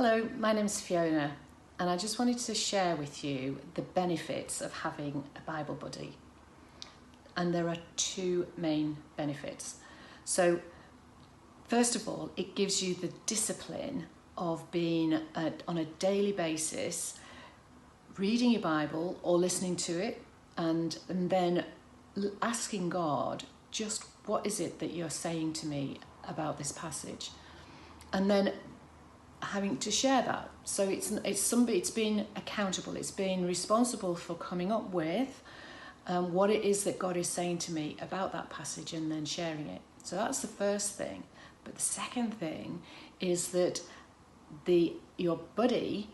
Hello, my name's Fiona, and I just wanted to share with you the benefits of having a Bible buddy. And there are two main benefits. So, first of all, it gives you the discipline of being on a daily basis, reading your Bible or listening to it, and then asking God, just what is it that you're saying to me about this passage? And then having to share that. So it's being accountable, it's being responsible for coming up with what it is that God is saying to me about that passage and then sharing it. So that's the first thing. But the second thing is that your buddy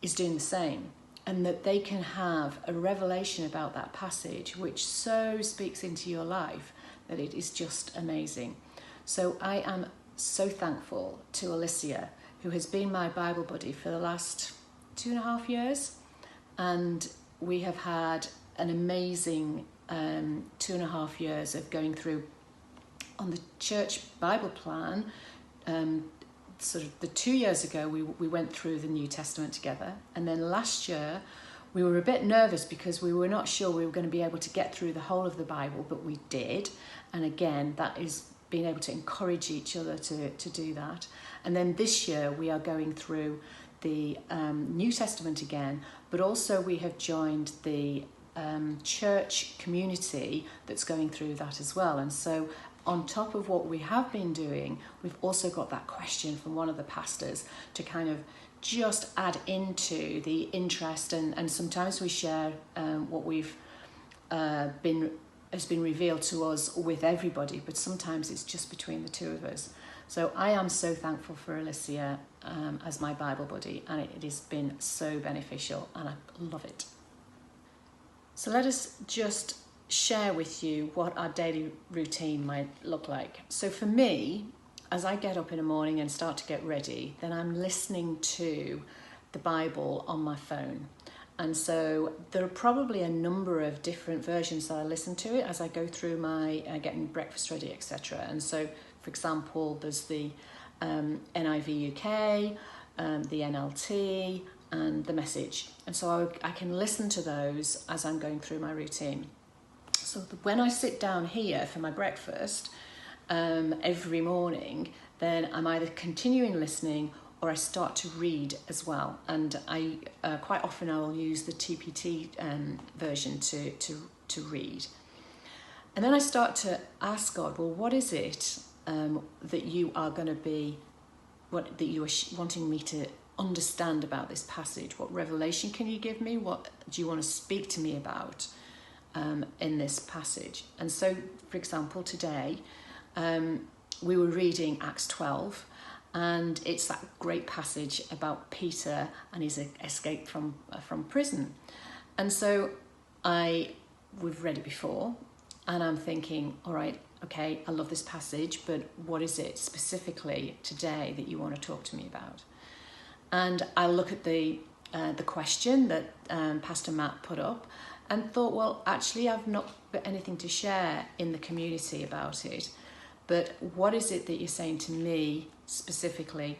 is doing the same, and that they can have a revelation about that passage which so speaks into your life that it is just amazing. So I am so thankful to Alicia, who has been my Bible buddy for the last 2.5 years, and we have had an amazing 2.5 years of going through on the church Bible plan. Sort of the 2 years ago we went through the New Testament together, and then last year we were a bit nervous because we were not sure we were going to be able to get through the whole of the Bible, but we did. And again, that is being able to encourage each other to do that. And then this year we are going through the New Testament again, but also we have joined the church community that's going through that as well. And so on top of what we have been doing, we've also got that question from one of the pastors to kind of just add into the interest, and sometimes we share what we've has been revealed to us with everybody, but sometimes it's just between the two of us. So I am so thankful for Alicia as my Bible buddy, and it has been so beneficial, and I love it. So let us just share with you what our daily routine might look like. So for me, as I get up in the morning and start to get ready, then I'm listening to the Bible on my phone. And so there are probably a number of different versions that I listen to it as I go through my getting breakfast ready, etc. And so, for example, there's the NIV UK, the NLT, and the Message. And so I can listen to those as I'm going through my routine. So when I sit down here for my breakfast every morning, then I'm either continuing listening or I start to read as well. And I quite often I will use the TPT version to read. And then I start to ask God, well, what is it that you are going to be, that you are wanting me to understand about this passage? What revelation can you give me? What do you want to speak to me about in this passage? And so, for example, today we were reading Acts 12, and it's that great passage about Peter and his escape from prison. And so we've read it before, and I'm thinking, all right, okay, I love this passage, but what is it specifically today that you want to talk to me about? And I look at the question that Pastor Matt put up and thought, well, actually, I've not got anything to share in the community about it, but what is it that you're saying to me specifically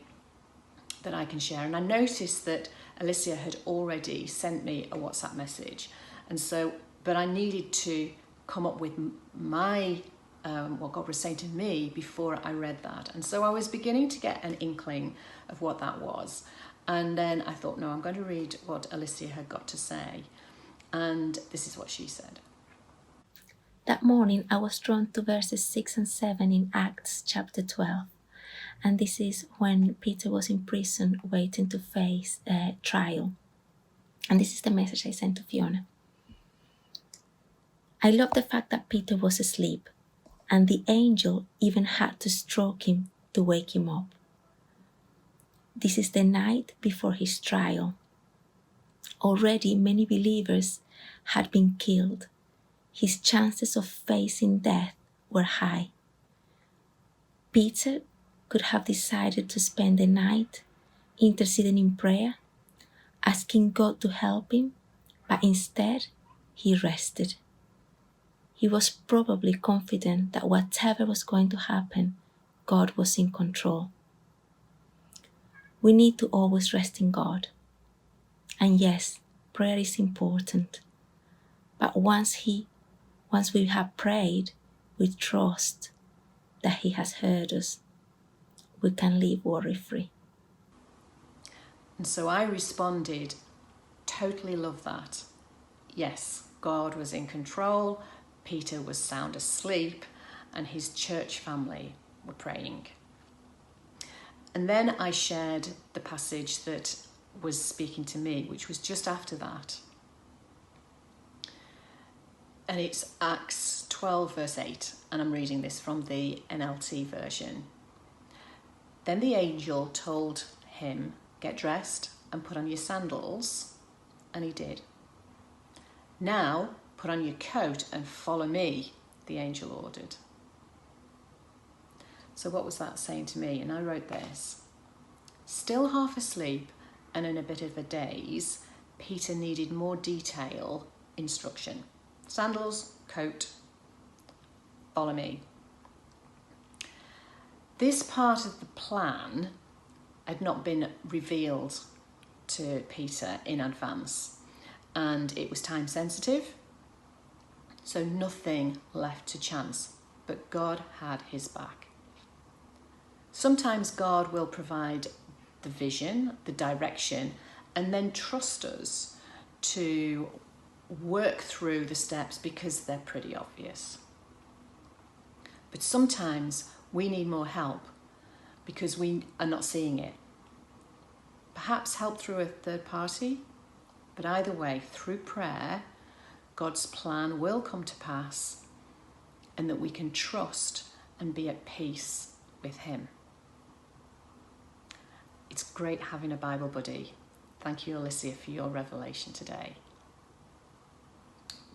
that I can share? And I noticed that Alicia had already sent me a WhatsApp message, and so, but I needed to come up with my what God was saying to me before I read that. And so I was beginning to get an inkling of what that was. And then I thought, no, I'm going to read what Alicia had got to say. And this is what she said. That morning I was drawn to verses 6 and 7 in Acts chapter 12. And this is when Peter was in prison waiting to face a trial. And this is the message I sent to Fiona. I love the fact that Peter was asleep, and the angel even had to stroke him to wake him up. This is the night before his trial. Already many believers had been killed. His chances of facing death were high. Peter could have decided to spend the night interceding in prayer, asking God to help him, but instead he rested. He was probably confident that whatever was going to happen, God was in control. We need to always rest in God. And yes, prayer is important. But once we have prayed, we trust that He has heard us. We can live worry-free. And so I responded, totally love that. Yes, God was in control, Peter was sound asleep, and his church family were praying. And then I shared the passage that was speaking to me, which was just after that. And it's Acts 12 verse 8, and I'm reading this from the NLT version. Then the angel told him, "Get dressed and put on your sandals," and he did. "Now put on your coat and follow me," the angel ordered. So what was that saying to me? And I wrote this. Still half asleep and in a bit of a daze, Peter needed more detail instruction. Sandals, coat, follow me. This part of the plan had not been revealed to Peter in advance, and it was time sensitive, so nothing left to chance, but God had his back. Sometimes God will provide the vision, the direction, and then trust us to work through the steps because they're pretty obvious. But sometimes we need more help because we are not seeing it. Perhaps help through a third party, but either way, through prayer, God's plan will come to pass, and that we can trust and be at peace with him. It's great having a Bible buddy. Thank you, Alicia, for your revelation today.